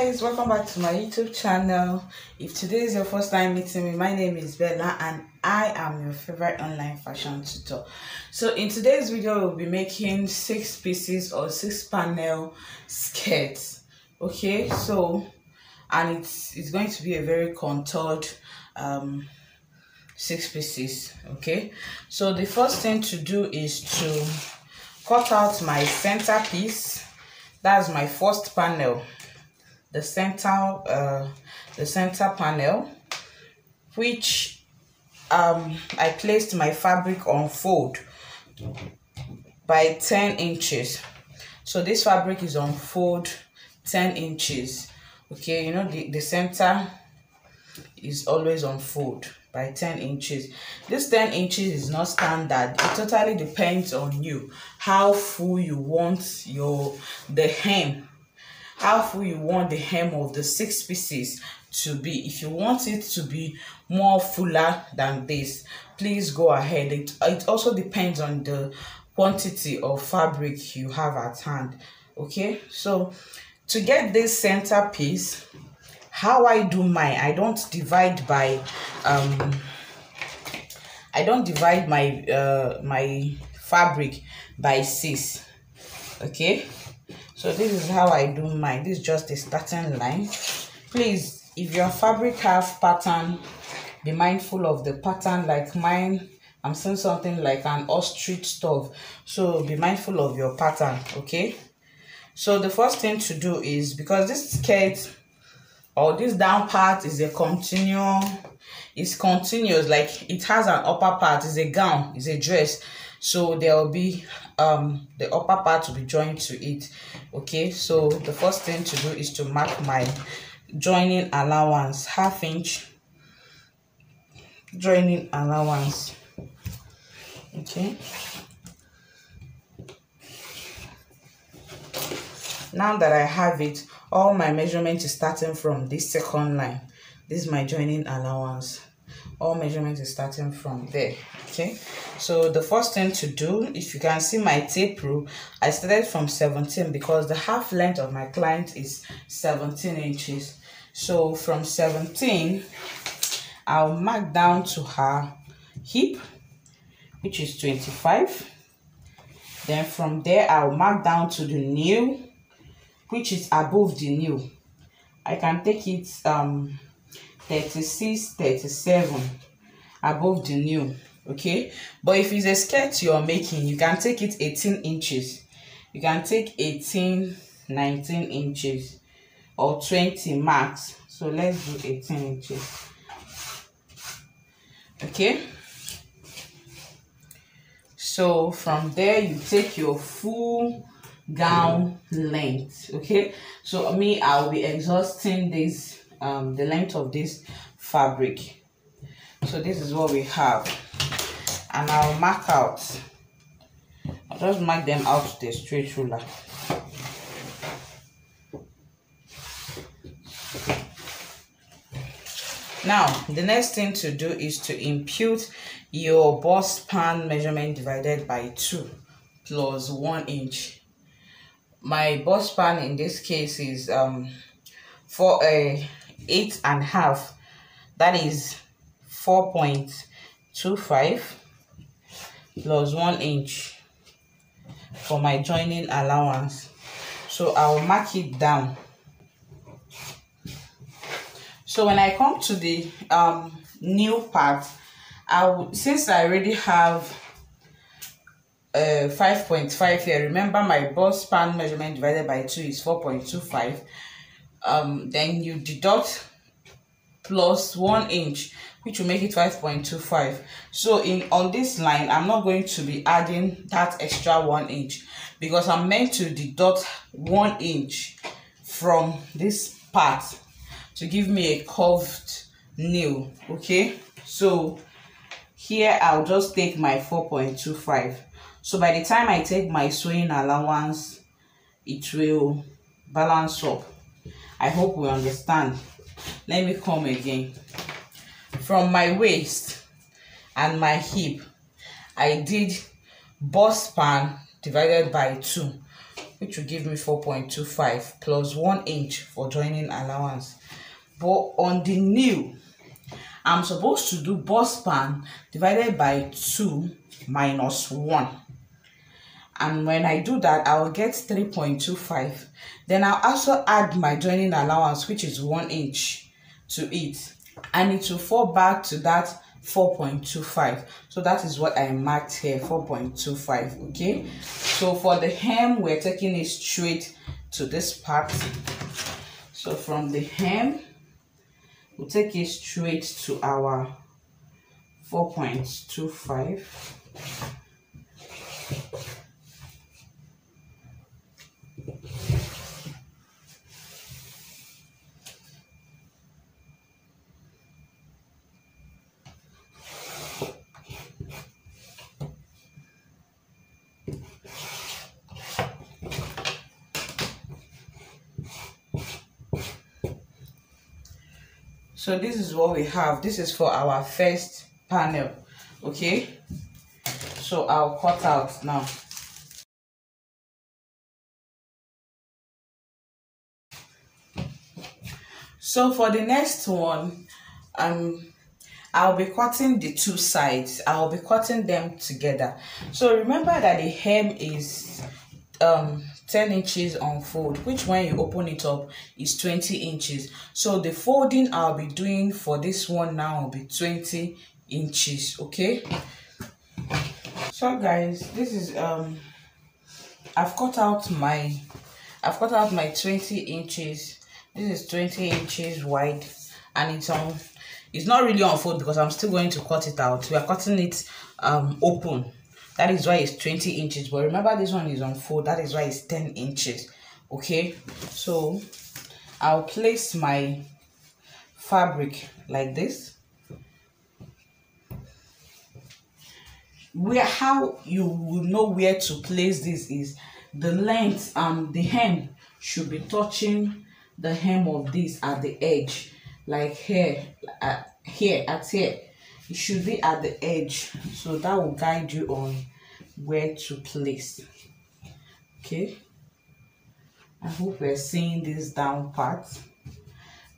guys, welcome back to my YouTube channel. If today is your first time meeting me, my name is Bella and I am your favorite online fashion tutor. So in today's video we'll be making 6 pieces or 6 panel skirts. Okay, so and it's going to be a very contoured 6 pieces. Okay, so the first thing to do is to cut out my center piece. That's my first panel, the center panel, which I placed my fabric on fold by 10 inches. So this fabric is on fold 10 inches. Okay, you know the center is always on fold by 10 inches. This 10 inches is not standard. It totally depends on you, how full you want the hem, how full you want the hem of the 6 pieces to be. If you want it to be more fuller than this, please go ahead. It also depends on the quantity of fabric you have at hand. Okay, so to get this center piece, how I do mine, I don't divide by my fabric by 6. Okay, so this is how I do mine. This is just a starting line. Please, if your fabric have pattern, be mindful of the pattern. Like mine, I'm seeing something like an ostrich stuff, so be mindful of your pattern. Okay, so the first thing to do is, because this skirt or this down part is continuous, like it has an upper part, is a gown, is a dress, so there will be the upper part to be joined to it. Okay, so the first thing to do is to mark my joining allowance, 1/2 inch joining allowance. Okay, now that I have it, all my measurement is starting from this second line. This is my joining allowance. All measurement is starting from there. Okay, so the first thing to do, if you can see my tape rule, I started from 17 because the half length of my client is 17 inches. So from 17, I'll mark down to her hip, which is 25. Then from there, I'll mark down to the nail, which is above the nail. I can take it 36, 37 above the nail. Okay, but if it's a skirt you're making, you can take it 18 inches. You can take 18, 19 inches or 20 max. So let's do 18 inches. Okay, so from there you take your full gown length. Okay, so me, I'll be exhausting this the length of this fabric. So this is what we have, and I'll mark out. I'll just mark them out with a straight ruler. Now the next thing to do is to impute your bust span measurement divided by 2 plus 1 inch. My bust span in this case is 8.5. That is 4.25 plus 1 inch for my joining allowance. So I'll mark it down. So when I come to the new part, since I already have 5.5 here, remember my bust span measurement divided by 2 is 4.25. Then you deduct plus 1 inch, which will make it 5.25. So on this line, I'm not going to be adding that extra 1 inch because I'm meant to deduct 1 inch from this part to give me a curved nail. Okay, so here I'll just take my 4.25. So by the time I take my sewing allowance, it will balance up. I hope we understand. Let me come again. From my waist and my hip, I did bust span divided by 2 which will give me 4.25 plus 1 inch for joining allowance. But on the new, I'm supposed to do bust span divided by 2 minus 1. And when I do that, I will get 3.25. Then I'll also add my joining allowance, which is 1 inch, to it. And it will fall back to that 4.25. So that is what I marked here, 4.25. Okay. So for the hem, we're taking it straight to this part. So from the hem, we'll take it straight to our 4.25. So this is what we have. This is for our first panel. Okay, so I'll cut out now. So for the next one, I'll be cutting the two sides. I'll be cutting them together. So remember that the hem is 10 inches on fold, which when you open it up is 20 inches. So the folding I'll be doing for this one now will be 20 inches. Okay, so guys, this is I've cut out my 20 inches. This is 20 inches wide, and it's not really on fold because I'm still going to cut it out. We are cutting it open. That is why it's 20 inches. But remember, this one is on fold. That is why it's 10 inches. Okay, so I'll place my fabric like this. How you will know where to place this is the length, the hem should be touching the hem of this at the edge, like here, here. It should be at the edge, so that will guide you on where to place. Okay, I hope we're seeing this down part.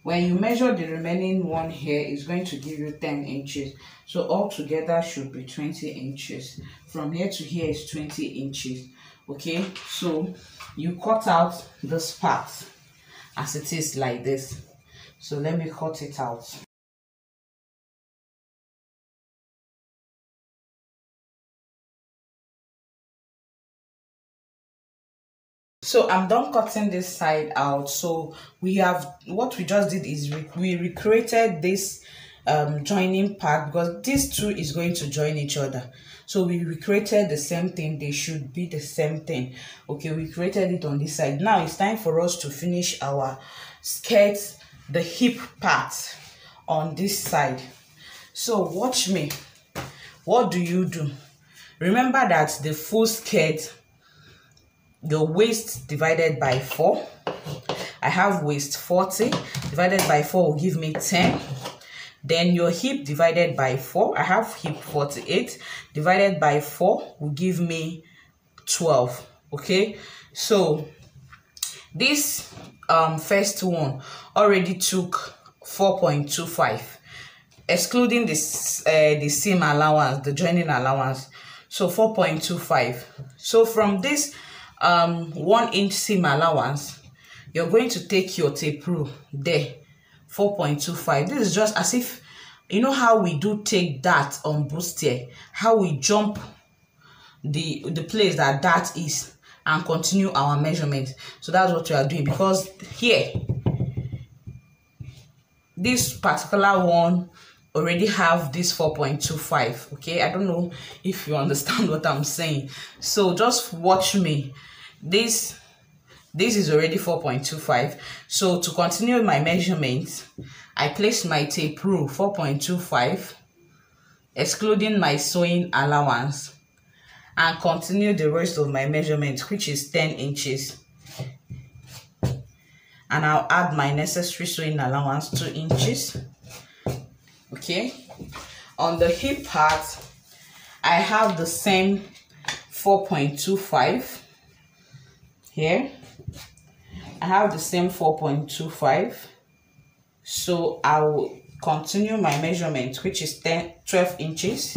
When you measure the remaining one here, it's going to give you 10 inches. So altogether should be 20 inches. From here to here is 20 inches. Okay, so you cut out this part as it is like this. So let me cut it out. So I'm done cutting this side out. So what we just did is we recreated this joining part, because these two is going to join each other. So we recreated the same thing. They should be the same thing. Okay, we created it on this side. Now it's time for us to finish our skirt, the hip part on this side. So watch me. What do you do? Remember that the full skirt, your waist divided by 4. I have waist 40 divided by 4 will give me 10. Then your hip divided by 4, I have hip 48 divided by 4 will give me 12. Okay, so this first one already took 4.25, excluding this the seam allowance, the joining allowance. So 4.25. So from this 1 inch seam allowance, you're going to take your tape rule there, 4.25. This is just as if, you know how we do take that on bustier, how we jump the place that is and continue our measurement. So that's what we are doing, because here this particular one already have this 4.25. okay, I don't know if you understand what I'm saying, so just watch me. This is already 4.25. so to continue my measurement, I placed my tape rule 4.25, excluding my sewing allowance, and continue the rest of my measurement, which is 10 inches. And I'll add my necessary sewing allowance, 2 inches. Okay, on the hip part, I have the same 4.25. here I have the same 4.25, so I will continue my measurement, which is 12 inches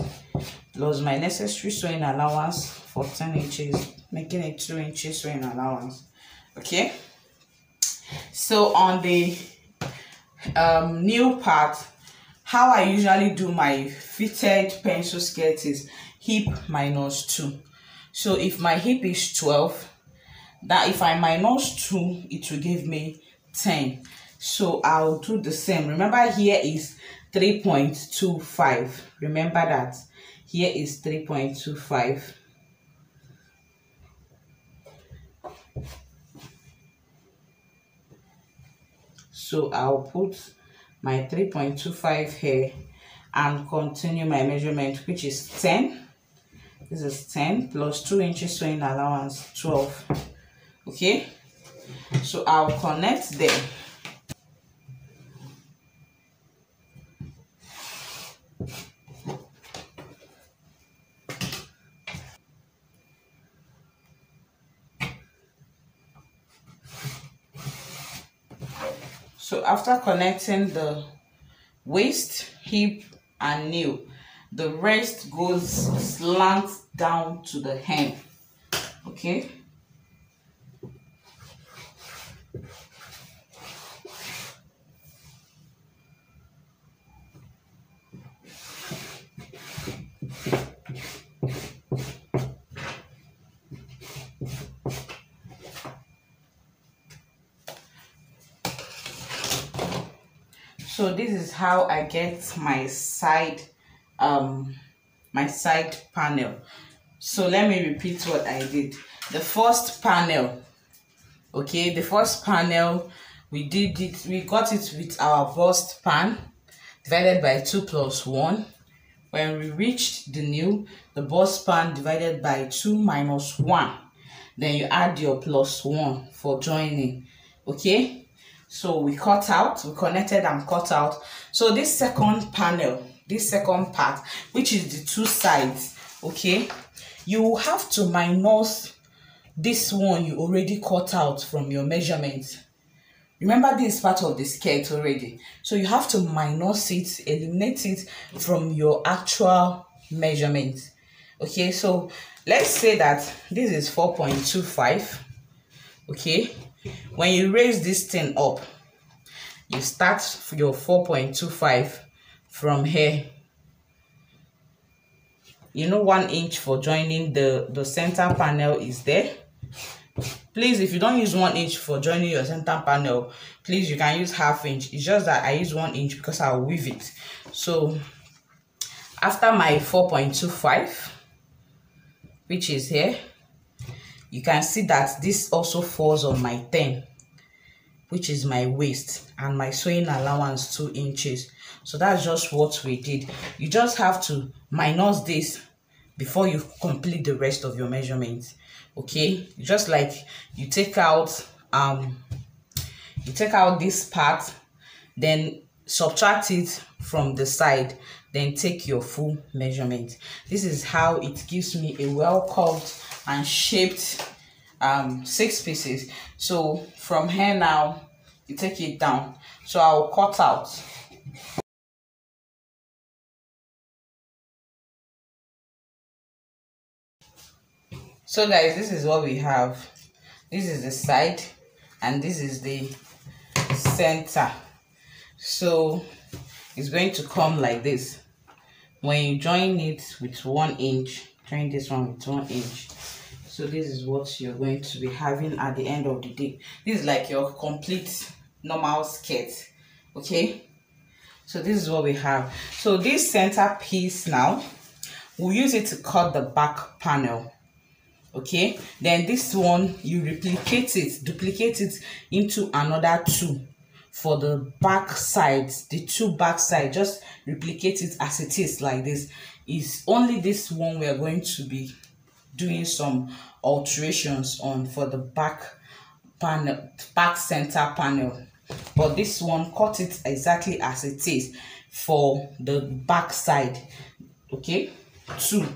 plus my necessary sewing allowance for 10 inches, making it 2 inches sewing allowance. Okay, so on the new part, how I usually do my fitted pencil skirt is hip minus 2. So if my hip is 12, that if I minus 2, it will give me 10. So I'll do the same. Remember, here is 3.25. Remember that here is 3.25. So I'll put my 3.25 here and continue my measurement, which is 10. This is 10 plus 2 inches sewing allowance, 12. Okay, so I'll connect them. So after connecting the waist, hip and knee, the rest goes slant down to the hem. Okay, so this is how I get my side panel. So let me repeat what I did. The first panel, okay, the first panel, we got it with our bust pan divided by 2 plus 1. When we reached the new, the bust pan divided by 2 minus 1, then you add your plus 1 for joining. Okay, so we cut out, we connected and cut out. So this second panel, this second part, which is the 2 sides, okay, you have to minus this one you already cut out from your measurement. Remember, this is part of the skirt already, so you have to minus it, eliminate it from your actual measurement. Okay, so let's say that this is 4.25. okay, when you raise this thing up, you start your 4.25 from here. You know, 1 inch for joining the center panel is there. Please, if you don't use 1 inch for joining your center panel, please, you can use ½ inch. It's just that I use 1 inch because I'll weave it. So after my 4.25, which is here, you can see that this also falls on my 10, which is my waist, and my sewing allowance 2 inches. So that's just what we did. You just have to minus this before you complete the rest of your measurements. Okay, just like you take out this part, then subtract it from the side, then take your full measurement. This is how it gives me a well curved and shaped 6 pieces. So from here now, you take it down. So I'll cut out. So guys, this is what we have. This is the side and this is the center. So it's going to come like this. When you join it with 1 inch, join this one with 1 inch. So this is what you're going to be having at the end of the day. This is like your complete normal skirt. Okay, so this is what we have. So this center piece now, we'll use it to cut the back panel. Okay, then this one, you duplicate it into another 2 for the back sides. The 2 back sides, just replicate it as it is like this. Is only this one we are going to be doing some alterations on for the back panel, back center panel. But this one, cut it exactly as it is for the back side. Okay, 2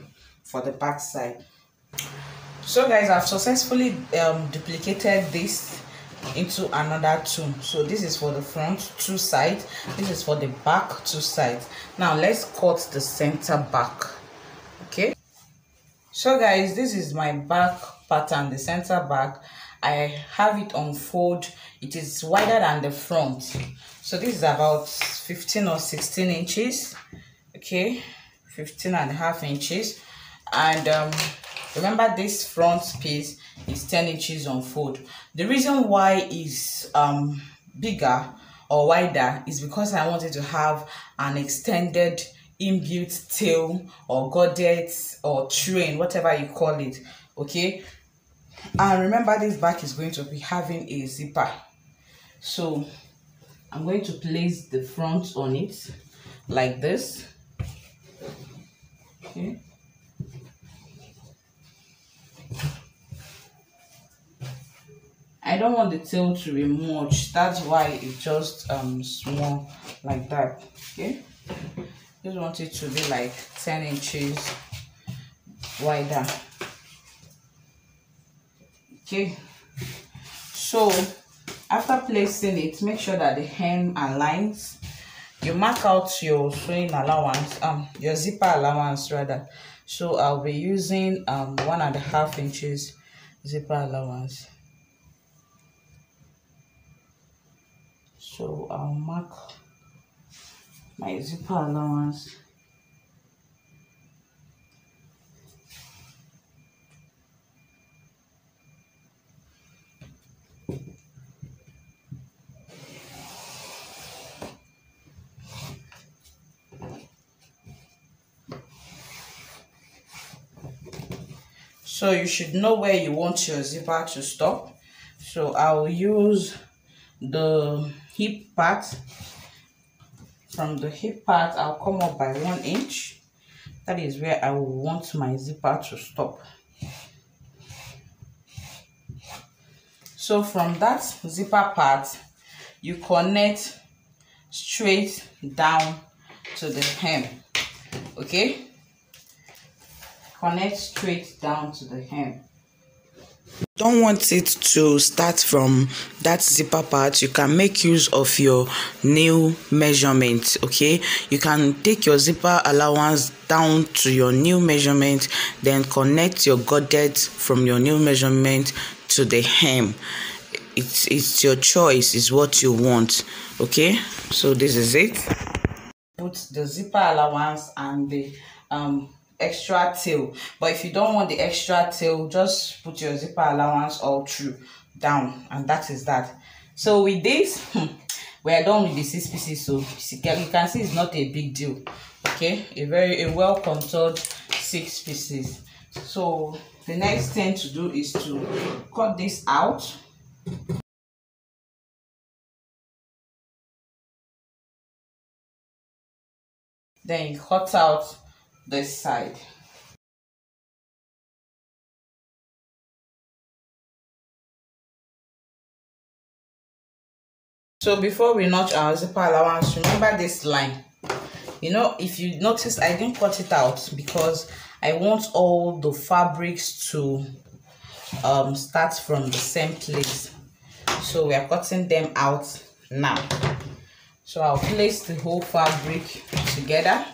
for the back side. So guys, I've successfully duplicated this into another two. So this is for the front two sides, this is for the back two sides. Now let's cut the center back. Okay, so guys, this is my back pattern, the center back. I have it on fold. It is wider than the front, so this is about 15 or 16 inches. Okay, 15.5 inches. And remember, this front piece is 10 inches on fold. The reason why is bigger or wider is because I wanted to have an extended inbuilt tail or godet or train, whatever you call it. Okay, and remember, this back is going to be having a zipper, so I'm going to place the front on it like this. Okay, I don't want the tail to be much, that's why it's just small like that. Okay, just want it to be like 10 inches wider. Okay, so after placing it, make sure that the hem aligns. You mark out your sewing allowance, your zipper allowance rather. So I'll be using 1.5 inches zipper allowance. So I'll mark my zipper allowance. So you should know where you want your zipper to stop. So I'll use the hip part. From the hip part, I'll come up by 1 inch. That is where I will want my zipper to stop. So from that zipper part, you connect straight down to the hem. Okay, connect straight down to the hem. Don't want it to start from that zipper part, you can make use of your new measurement. Okay, you can take your zipper allowance down to your new measurement, then connect your godet from your new measurement to the hem. It's your choice, is what you want. Okay, so this is it. Put the zipper allowance and the extra tail, but if you don't want the extra tail, just put your zipper allowance all through down, and that is that. So with this we are done with the 6 pieces. So you can see it's not a big deal. Okay, a well contoured 6 pieces. So the next thing to do is to cut this out. Then you cut out this side. So before we notch our zipper allowance, remember this line. You know, if you notice, I didn't cut it out because I want all the fabrics to start from the same place. So we are cutting them out now. So I'll place the whole fabric together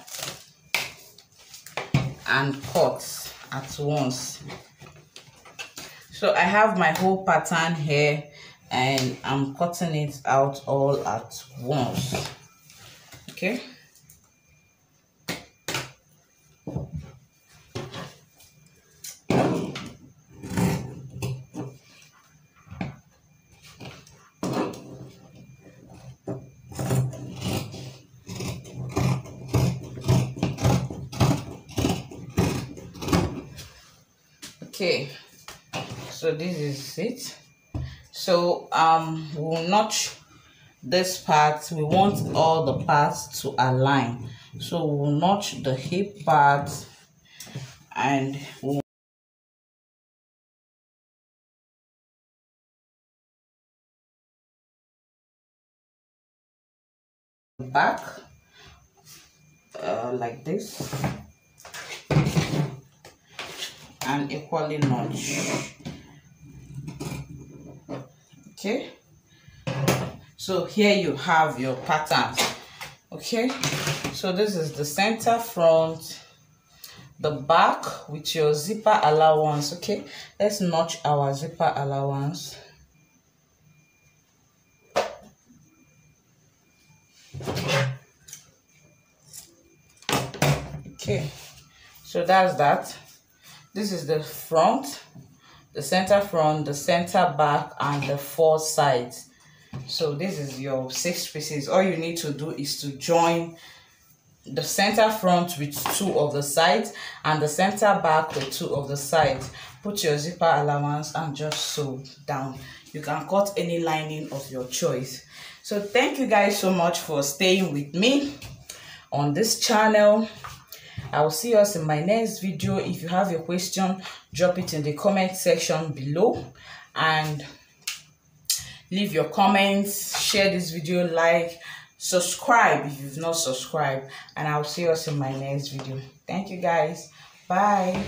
and cut at once. So I have my whole pattern here and I'm cutting it out all at once. Okay, okay, so this is it. So we'll notch this part. We want all the parts to align, so we'll notch the hip part and we'll back like this. and equally notch. Okay, so here you have your patterns. Okay, so this is the center front, the back with your zipper allowance. Okay, let's notch our zipper allowance. Okay, so that's that. This is the front, the center front, the center back, and the 4 sides. So this is your 6 pieces. All you need to do is to join the center front with 2 of the sides and the center back with 2 of the sides. Put your zipper allowance and just sew down. You can cut any lining of your choice. So thank you guys so much for staying with me on this channel. I will see us in my next video. If you have a question, drop it in the comment section below and leave your comments, share this video, like, subscribe if you've not subscribed, and I'll see us in my next video. Thank you guys. Bye.